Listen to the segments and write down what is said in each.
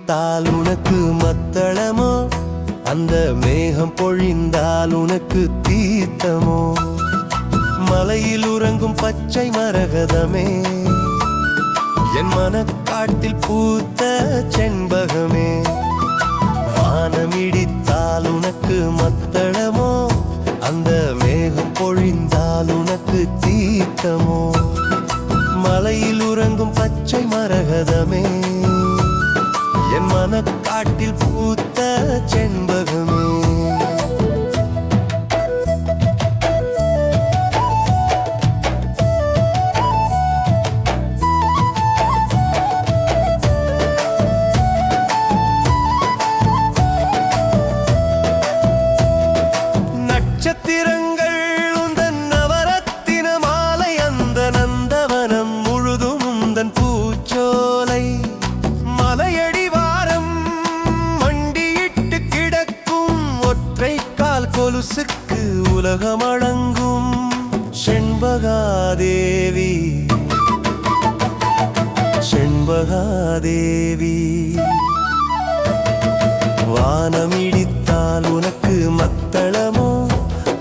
இடித்தால் உனக்கு மத்தளமோ, அந்த மேகம் பொழிந்தால் உனக்கு தீர்த்தமோ. மலையில் உறங்கும் பச்சை மரகதமே, என் மனக்காட்டில் பூத்த செண்பகமே. வானம் இடித்தால் உனக்கு மத்தளமோ, அந்த மேகம் பொழிந்தால் உனக்கு தீர்த்தமோ. மலையில் உறங்கும் பச்சை மரகதமே, என் மனக்காட்டில் பூத்த செண்பகமே. நட்சத்திரங்கள் உந்தன் நவரத்தின மாலை, அந்த நந்தவனம் முழுதும் உந்தன் பூச்சோலை. மலையடிவாரம் மண்டியிட்டு கிடக்கும் ஒற்றை கால் கொலுசுக்கு உலகம் அடங்கும். செண்பகாதேவி, செண்பகாதேவி. வானம் இடித்தால் உனக்கு மத்தளமோ,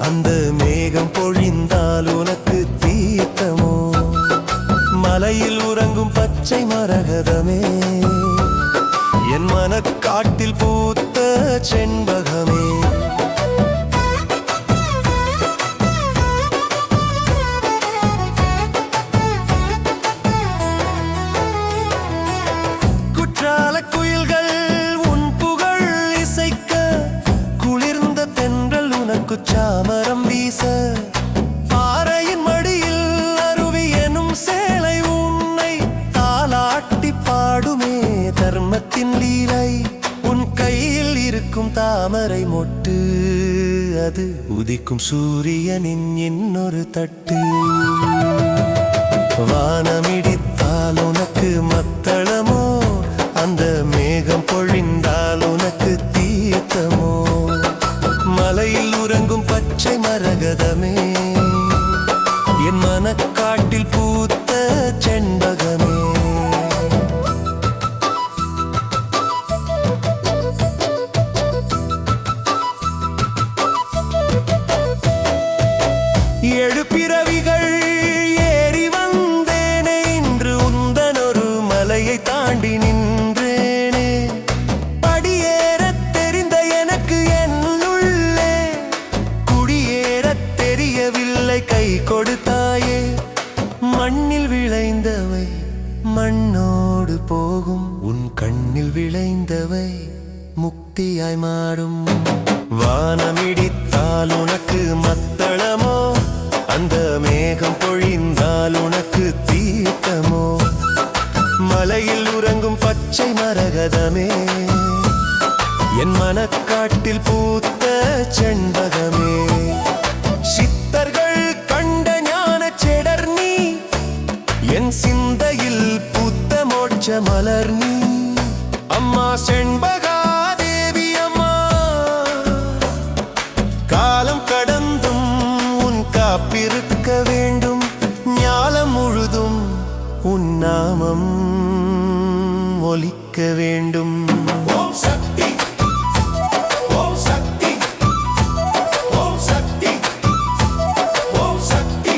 அந்த மேகம் பொழிந்தால் உனக்கு தீர்த்தமோ. மலையில் உறங்கும் பச்சை மரகதமே, என் மனக்காட்டில் பூத்த செண்பகமே. குற்றால குயில்கள் உன் புகழ் இசைக்க, குளிர்ந்த தென்றல் உனக்கு சாமரம் வீச. பாறையின் மடியில் அருவி எனும் சேலை உன்னை தாலாட்டி பாடுமே தர்மத்தின் லீலை. உன் கையில் இருக்கும் தாமரை மொட்டு, அது உதிக்கும் சூரியனின் இன்னொரு தட்டு. வானமிடித்தால் உனக்கு மத்தளமோ, அந்த மேகம் பொழிந்தால் உனக்கு தீர்த்தமோ. மலையில் உறங்கும் பச்சை மரகதமே, என் மனக்காட்டில் பூத்த செண்பகமே. ஏழு பிறவிகள் ஏறி வந்தேனே, இன்று உந்தனொரு மலையை தாண்டி நின்றேனே. படியேறத் தெரிந்த எனக்கு என் உள்ளே குடியேறத் தெரியவில்லை, கை கொடுத்தாயே. மண்ணில் விளைந்தவை மண்ணோடு போகும், உன் கண்ணில் விளைந்தவை முக்தியாய் மாறும். வானமிடித்தால் உனக்கு மத்தளமோ, அந்த மேகம் பொழிந்தால் உனக்கு தீர்த்தமோ. மலையில் உறங்கும் பச்சை மரகதமே, என் மனக்காட்டில் பூத்த செண்பகமே. சித்தர்கள் கண்ட ஞான செடர் நீ, என் சிந்தையில் பூத்த மோட்ச மலர் நீ. அம்மா செண்பகாதேவி அம்மா, காலம் கடந்தும் உன் காப்பிருக்க வேண்டும். ஞாலம் முழுதும் உன் நாமம் ஒலிக்க வேண்டும். ஓம் சக்தி, ஓம் சக்தி, ஓம் சக்தி, ஓம் சக்தி.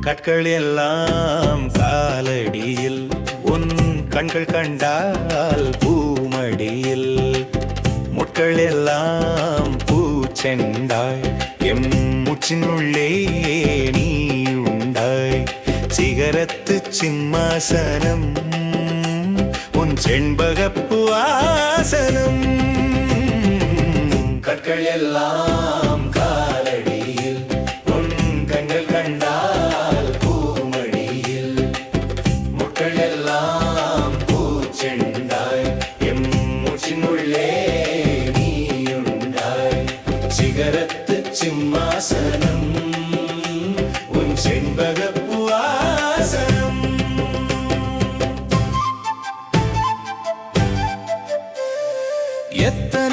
கற்கள் எல்லாம் காலடியில், உன் கண்கள் கண்டால் பூமடியில். முட்கள் எல்லாம் பூச்செண்டாய், எம் முச்சின் உள்ளே நீ உண்டாய். சிகரத்து சிம்மாசனம் உன் செண்பகப்பு ஆசனம். கற்கள் எல்லாம் காலடியில், உன் கண்கள் கண்டால் பூமடியில். முட்கள் எல்லாம் பூச்செண்டாய், எம் முச்சின் உள்ளே நீயுண்டாய். சிகரத்து சிம்மாசனம்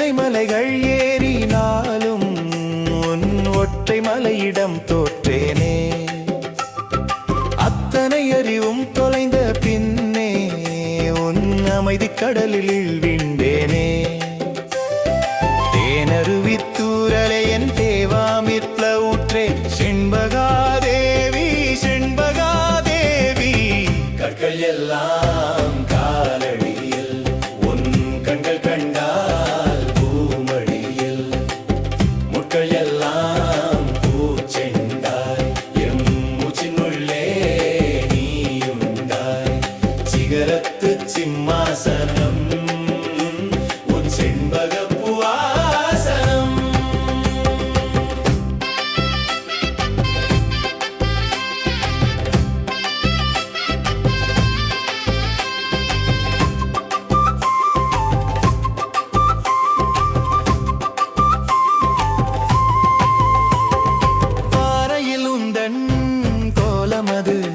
எத்தனை மலைகள் ஏறினாலும் உன் ஒற்றை மலையிடம் தோற்றேனே. அத்தனை அறிவும் தொலைந்த பின்னே உன் அமைதி கடலில் வீழ்ந்தேனே. தேனருவித்தூரலே என் தேவாமிர்ப்ல ஊற்றே செண்பகாதேவி செண்பகாதேவி. கற்கள் எல்லாம் காலடியில் உன் கண்கள் கண்டால் பூமடியில். முட்கள் எல்லாம் பூச்செண்டாய் எம் மூச்சினுள்ளே நீயுண்டாய். சிகரத்து சிம்மாசனம் உன் செண்பகப் பூவாசனம். பாறையில் உந்தன் கோலமது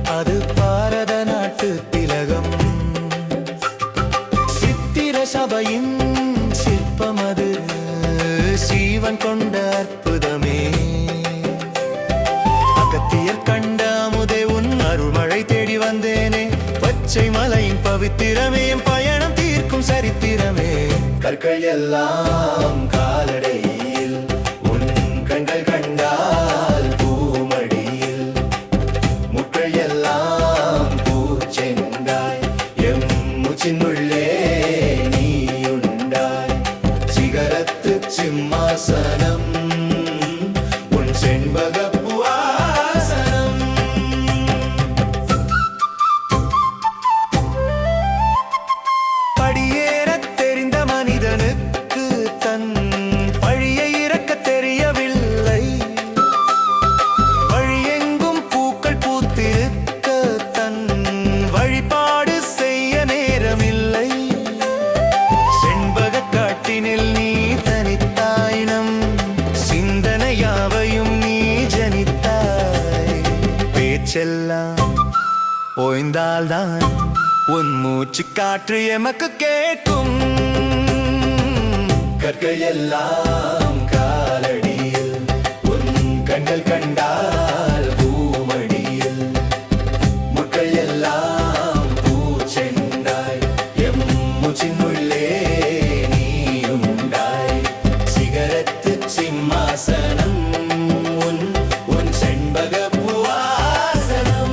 அது பாரத நாட்டு திலகம். சித்திர சபையின் சிற்பமது சீவன் கொண்ட அற்புதமே. அகத்தியர் கண்ட அமுதே உன் அருள்மழை தேடி வந்தேனே. பச்சை மலையின் பவித்திரமே என் பயணம் தீர்க்கும் சரித்திரமே. கற்கள் எல்லாம் காலடையில் உன் கண்கள் கண்டால் பூமடியில். முட்கள் எல்லாம் பூச்செண்டாய் எம் மூச்சினுள்ளே நீயுண்டாய். சிகரத்து சிம்மாசனம் உன் செண்பகப் பூவாசனம். படியேறத் தெரிந்த மனிதனுக்கு தன் பழியை இறக்கத் தெரியவில்லை. வழியெங்கும் பூக்கள் பூத்திருக்க தன் வழிபாடு செய்ய நேரமில்லை. செண்பகக் காட்டினில் நீ தனித்தாயினம் சிந்தனையாவையும் நீ ஜனித்தாய். பேச்செல்லாம் ஓய்ந்தால்தான் உன் மூச்சு காற்று எமக்கு கேட்கும். கற்கள் எல்லாம் காலடியில் உன் கண்கள் கண்டால் பூமடியில். முட்கள் எல்லாம் பூச்செண்டாய் எம் மூச்சினுள்ளே நீயுண்டாய். சிகரத்து சிம்மாசனம் உன் செண்பகப் பூவாசனம்.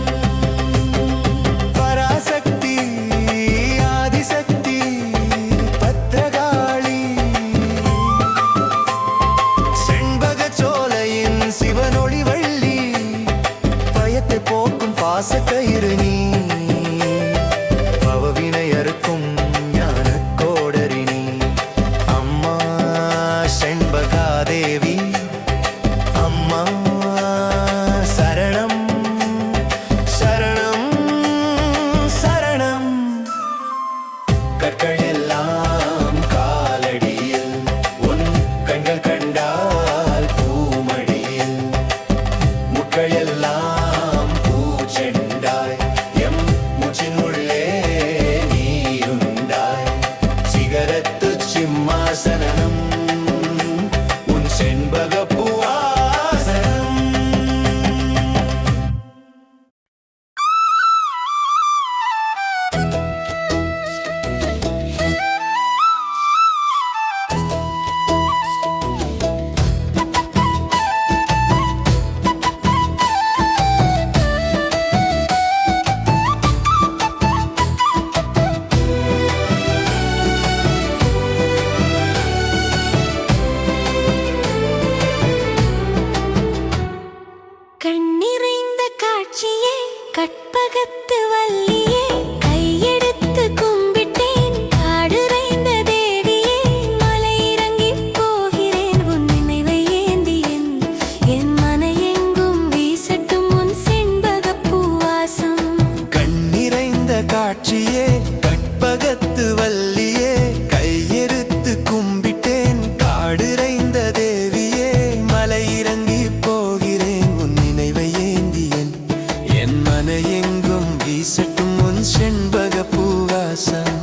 பராசக்தி ஆதிசக்தி பத்ரகாளி செண்பகச் சோலையின் சிவனொளி வள்ளி. பயத்தை போக்கும் பாசக்கயிறு நீ. பவவினை அறுக்கும் ஞானக் கோடரி நீ. அம்மா செண்பகாதேவி அம்மா சரணம் சரணம் சரணம். கற்கள் எல்லாம் காலடியில் உன் கண்கள் கண்டால் பூமடியில். முட்கள் எல்லாம் பூச்செண்டாய் எம் மூச்சினுள்ளே நீயுண்டாய். சிகரத்து சிம்மாசனம் உன் செண்பகப் பூவாசனம். கண்ணிறைந்த காட்சியே கற்பகத்து வல்லியே. கையெடுத்து கும்பிட்டேன் காடுறைந்த தேவியே. மலை இறங்கிப் போகிறேன் உன் நினைவை ஏந்தியேன். என் மனையெங்கும் வீசட்டும் உன் செண்பகப் பூவாசம். கண்ணிறைந்த காட்சியே கற்பகத்து வல்லியே. கையெடுத்து கும்பிட்டேன் காடுறைந்த தேவியே. மலை இறங்கி போகிறேன் உன் நினைவை ஏந்தியேன். என் மனையெங்கும் வீசட்டும் உன் செண்பகப் பூவாசம்.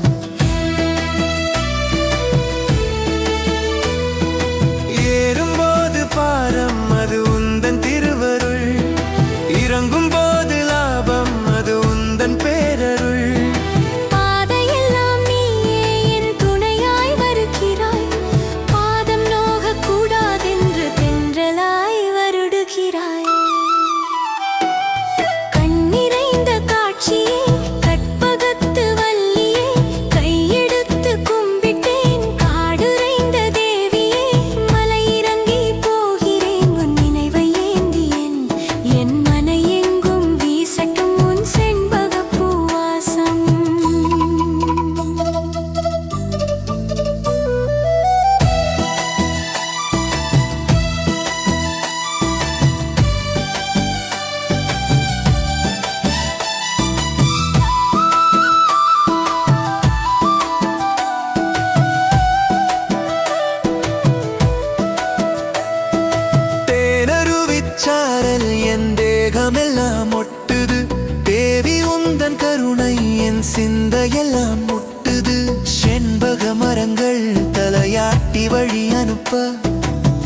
அனுப்ப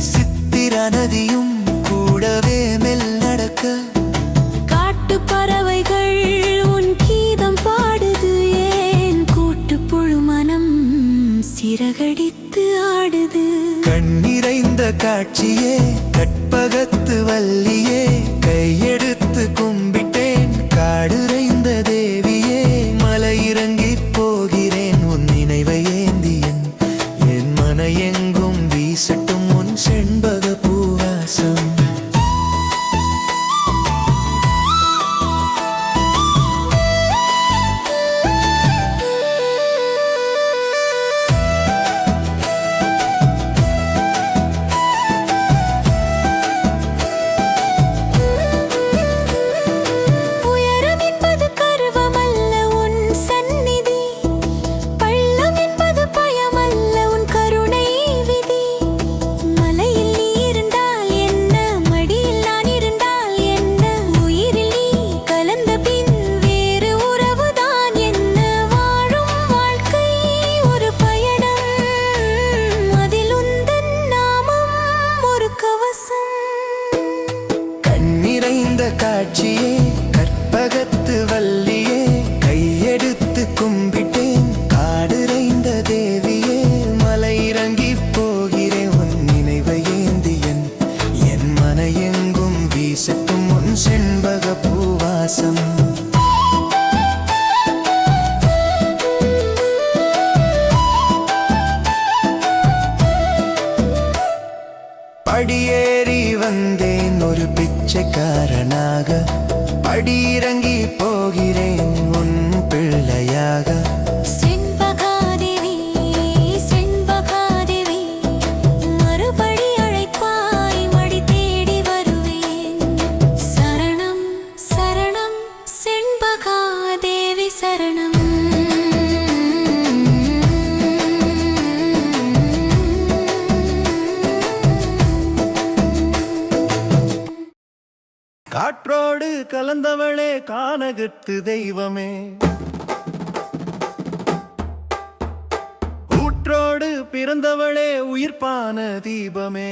சித்திரா நதியும் கூடவே மெல் நடக்க காட்டு பறவைகள் உன் கீதம் பாடுது ஏன் கூட்டுப்புழு மனம் சிறகடித்து ஆடுது கண்ணிறைந்த காட்சியே கற்பகத்து வல்லியே கையெடுத்து கும்பிட்டேன் காடுறைந்த தேவியே மலை இறங்கி போகிறேன் உன் நினைவை ஏந்தியன் என் மன எங்கும் வீசட்டும் உன் செண்பக பூவாசம் காட்சியே கற்பகத்து வல்லியே கையெடுத்து கும்பிட்டேன் காடுறைந்த தேவியே மலை இறங்கி போகிறேன் உன் நினைவை ஏந்தியன் என் மன எங்கும் வீசட்டும் உன் செண்பக பூவாசம் படியேறி வந்தேன் ஒரு பிச்சைக்காரனாக படியிறங்கி போகிறேன் உன் பிள்ளையாக செண்பகாதேவி செண்பகாதேவி மறுபடி அழைப்பாய் மடி தேடி வருவேன் சரணம் சரணம் செண்பகாதேவி சரணம் காற்றோடு கலந்தவளே கானகத்து தெய்வமே ஊற்றோடு பிறந்தவளே உயிர்ப்பான தீபமே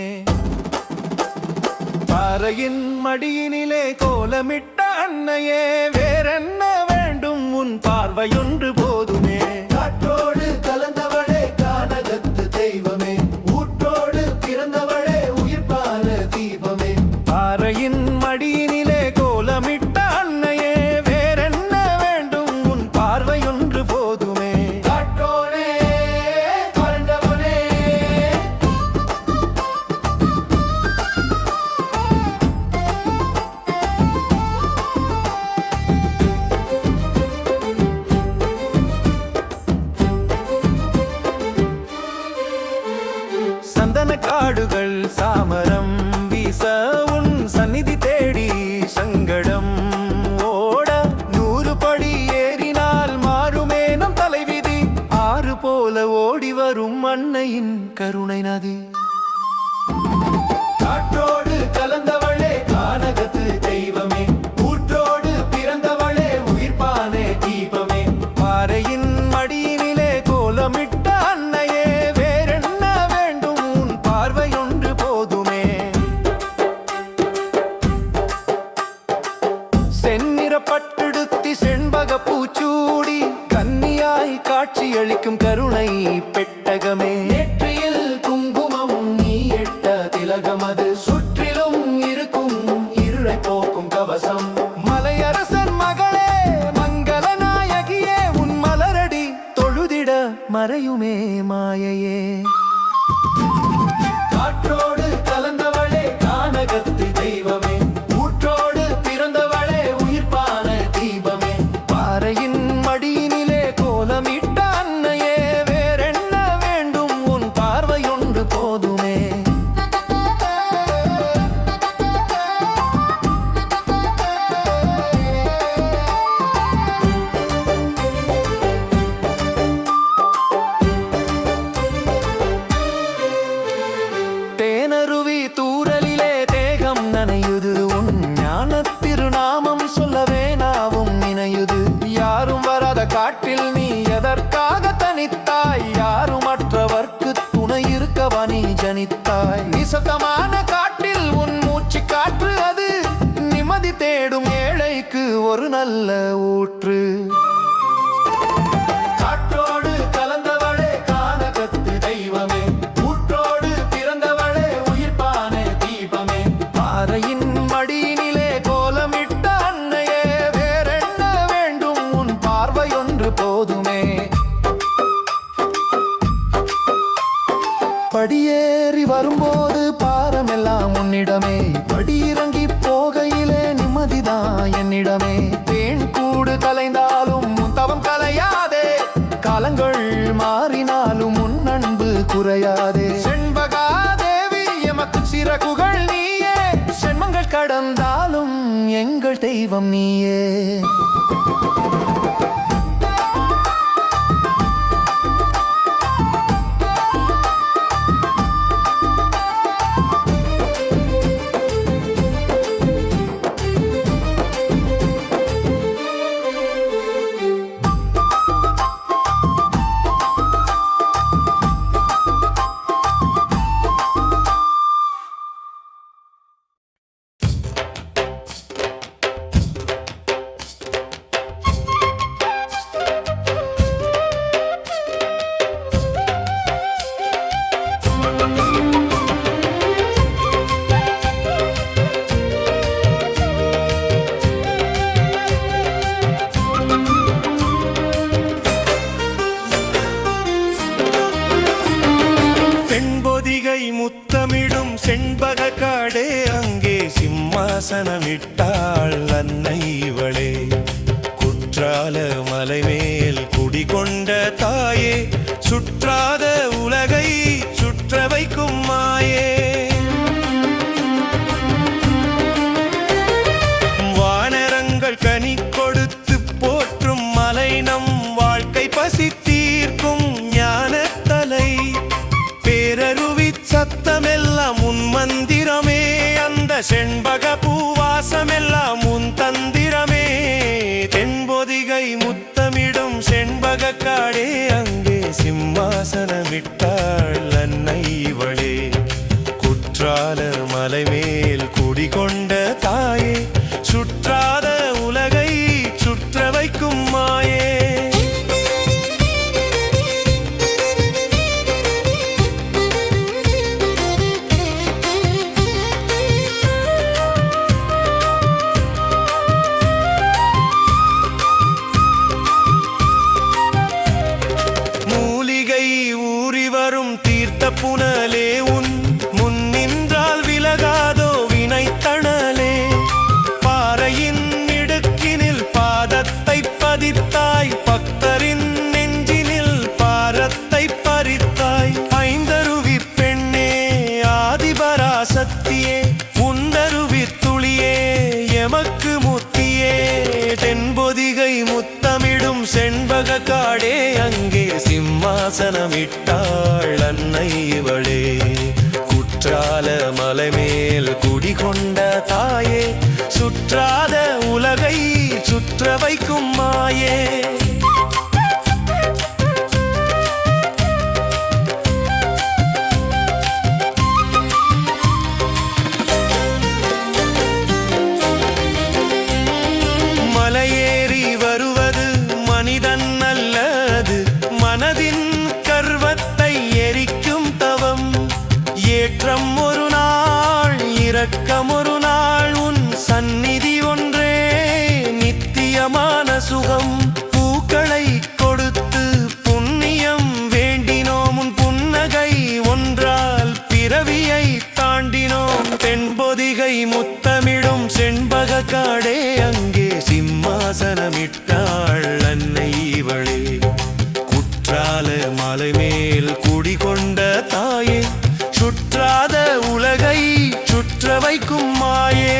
பாறையின் மடியினிலே கோலமிட்ட அன்னையே வேறென்ன வேண்டும் உன் பார்வையொன்று போதுமே காற்றோடு கலந்தவளே கானகத்து தெய்வமே ஊற்றோடு பிறந்தவளே உயிர்ப்பான தீபமே பாறையின் மடியினிலே கோலமிட்ட அன்னையே வேறென்ன வேண்டும் உன் பார்வையொன்று போதுமே காற்றோனே கலந்தவனே சந்தன காடுகள் சாமரம் வீச உன் சந்நிதி தேடி சங்கடம் ஓட 100 படி ஏறினால் மாறுமே நம் தலைவிதி ஆறு போல ஓடி வரும் அன்னையின் கருணை நதி காற்றோடு கலந்தவளே கானகத்து தெய்வமே ஊற்றோடு பிறந்தவளே உயிர்ப்பானே தீபமே பாறையின் மடியினிலே கோலமிட்ட அன்னையே வேறென்ன வேண்டும் உன் பார்வையொன்று போதுமே செந்நிறப்பட்டெடுத்தி செண்பக பூச்சூடி கன்னியாய் காட்சியளிக்கும் கருணை பெட்டகமே நெற்றியில் குங்குமம் நீ எட்ட திலகமது சுற்றிலும் இருக்கும் இருளை போக்கும் கவசம் மலையரசன் மகளே மங்கள நாயகியே உன் மலரடி தொழுதிட மறையுமே மாயையே காற்றோடு கலந்தவளே கானகத்து தெய்வமே ஊற்றோடு பிறந்தவளே உயிர்ப்பான தீபமே பாறையின் மடியினிலே கோலமிட்ட அன்னையே வேறென்ன வேண்டும் உன் பார்வையொன்று போதுமே தேனருவி காலங்கள் மாறினாலும் உன் அன்பு குறையாதே. செண்பகா தேவி எமக்கு சிறகுகள் நீயே, சென்மங்கள் கடந்தாலும் எங்கள் தெய்வம் நீயே. முத்தமிடும் செண்பக காடே, அங்கே சிம்மாசனமிட்டாள் அன்னை இவளே. குற்றால மலைமேல் குடிகொண்ட தாயே, சுற்றாத உலகை சுற்ற வைக்கும் மாயே. வானரங்கள் கனி கொடுத்து போற்றும் மலை, நம் வாழ்க்கை பசி தீர்க்கும் ஞான தலை. பேரருவி சத்தமெல்லாம் உன் மந்திரமே, அந்த செண்பக பூவாசமெல்லாம் உன் தந்திரமே. தென்பொதிகை முத்தமிடும் செண்பக காடே, அங்கே சிம்மாசனமிட்டாள் அன்னை இவளே. குற்றால மலைமேல் குடிகொண்ட தாயே, சுற்றாத உலகை சுற்ற வைக்கும் மாயே. புனலே உன் முன் நின்றால் விலகாதோ வினைத்தணலே. பாறையின் இடுக்கினில் பாதத்தை பதித்தாய், பக்தரின் நெஞ்சினில் பாரத்தை பறித்தாய். ஐந்தருவி பெண்ணே ஆதிபராசக்தியே, உந்தருவி துளியே எமக்கு முத்தியே. தென்பொதிகை முத்தமிடும் செண்பக காடே, அங்கே சிம்மாசனமிட்டாள் அன்னை இவளே. குற்றால மலைமேல் குடிகொண்ட தாயே, சுற்றாத உலகை சுற்ற வைக்கும் மாயே. மலையேறி வருவது மனிதன் அல்லது, மனதின் கர்வத்தை எரிக்கும் தவம். ஏற்றம் ஒரு நாள் இரக்கம் ஒரு நாள், உன் சந்நிதி ஒன்றே நித்தியமான சுகம். பூக்களை கொடுத்து புண்ணியம் வேண்டினோம், உன் புன்னகை ஒன்றால் பிறவியை தாண்டினோம். தென்பொதிகை முத்தமிடும் செண்பக காடே, அங்கே சிம்மாசனமிட்டாள் அன்னை இவளே. குற்றால மலைமேல் குடிகொண்ட தாயே, சுற்றாத உலகை சுற்ற வைக்கும் மாயே.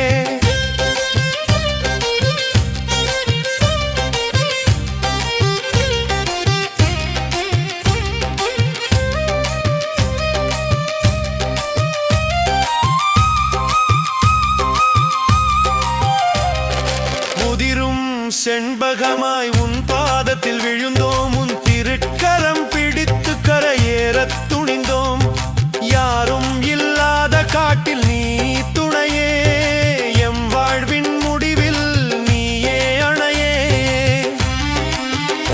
முதிரும் செண்பகமாய் உன் பாதத்தில் விழுந்தோம், உன் திருக்கரம் பிடித்து கரையேறத் துணிந்தோம். யாரும் இல்லாத காட்டில் நீ துணையே, எம் வாழ்வின் முடிவில் நீயே அணையே.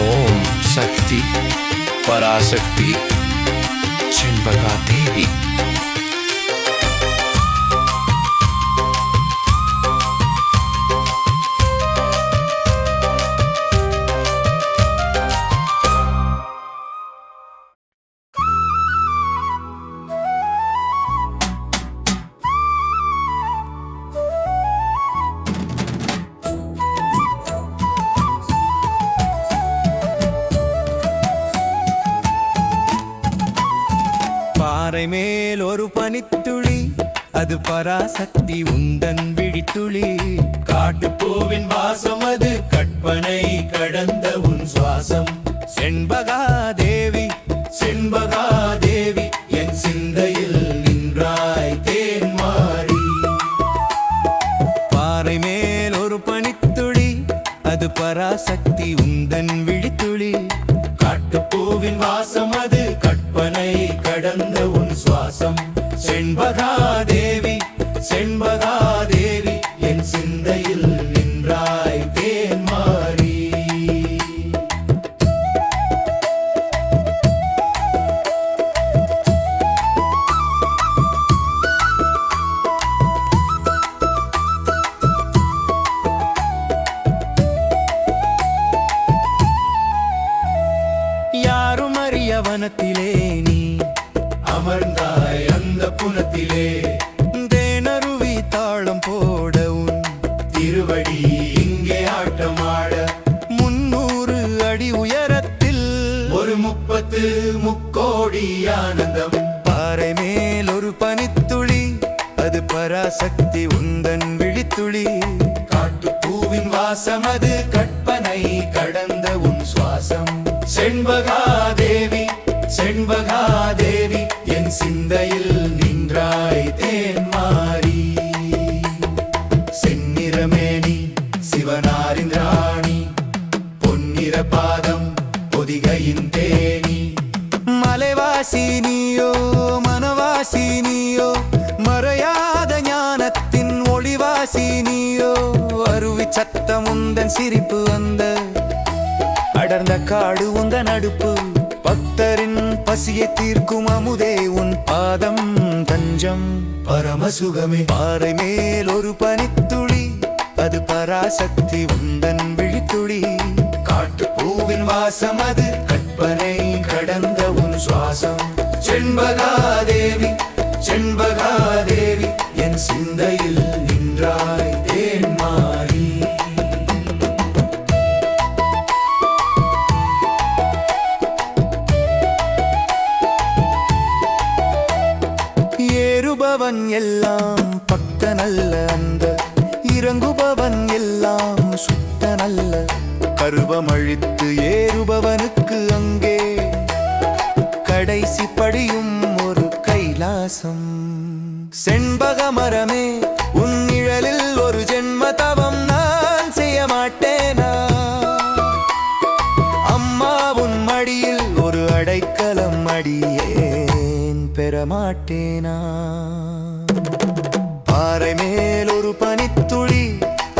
ஓம் சக்தி பராசக்தி செண்பகா தேவி. பாறை மேல் ஒரு பனித்துளி அது பராசக்தி உந்தன் விழித்துளி காட்டுப்பூவின் வாசம் அது கற்பனை கடந்த உன் சுவாசம் செண்பகாதேவி செண்பகாதேவி என் சிந்தையில் நின்றாய் தேன்மாரி பாறை மேல் ஒரு பனித்துளி அது பராசக்தி உந்தன் விழித்துளி காட்டுப்பூவின் வாசம் அது கற்பனை கடந்த உன் சுவாசம் செண்பகாதேவி செண்பகாதேவி என் சிந்தையில் நின்றாய் தேன்மாரி யாரும் அறிய வனத்திலே நீ அமர்ந்தாய் அந்த புனத்திலே தேனருவி தாளம் போட உன் திருவடி இங்கே ஆட்டமாட 300 அடி உயரத்தில் ஒரு 30 கோடி ஆனந்தம் பாறை மேல் ஒரு பனித்துளி அது பராசக்தி உந்தன் விழித்துளி காட்டுப்பூவின் வாசம் அது கற்பனை கடந்த உன் சுவாசம் செண்பகாதேவி செண்பகாதேவி என் சிந்தையில் நின்றாய் தேன்மாரி செந்நிறமேனி சிவனாரிந்திராணி பொன்னிற பாதம் பொதிகையின் தேனி மலைவாசி நீயோ மனவாசி நீயோ மறையாத ஞானத்தின் ஒளிவாசி நீயோ அருவி சத்தம் உந்தன் சிரிப்பு அந்த அடர்ந்த காடு உந்தன் அடுப்பு பக்தரின் பசியை தீர்க்கும் அமுதே உன் பாதம் தஞ்சம் பரமசுகமே பாறை மேல் ஒரு பனித்துளி அது பராசக்தி உந்தன் விழித்துளி காட்டுப்பூவின் வாசம் அது கற்பனை கடந்த உன் சுவாசம் செண்பகாதேவி செண்பகாதேவி என் சிந்தையில் நின்றாய் தேன்மாரி ஏறுபவன் எல்லாம் பக்தனல்ல அந்த இறங்குபவன் எல்லாம் சுத்தனல்ல கருவமழித்து ஏறுபவனுக்கு அங்கே கடைசி படியும் ஒரு கைலாசம் செண்பகமரமே உன் நிழலில் ஒரு ஜென்ம தவம் நான் செய்ய மாட்டேனா அம்மா உன் மடியில் ஒரு அடைக்கலம் அடியேன் பெறமாட்டேனா பாறை மேல் ஒரு பனித்துளி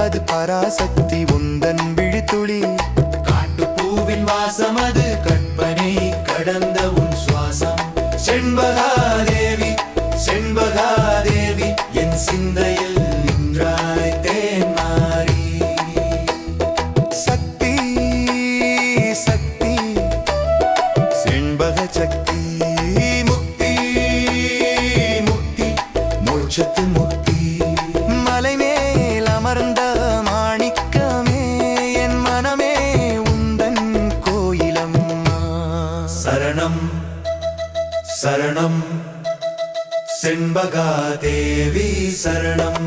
அது பராசக்தி உந்தன் விழித்துளி காட்டுப்பூவின் வாசம் அது கற்பனை கடந்த உன் சுவாசம் செண்பகாதேவி செண்பகாதேவி என் சிந்தையில் நின்றாய் தேன்மாரி சக்தி சக்தி செண்பக சக்தி முக்தி முக்தி மோட்சத்து முக்தி மலை மேல் அமர்ந்த மாணிக்கமே என் மனமே உந்தன் கோயிலம்மா சரணம் சரணம் செண்பகாதேவி சரணம்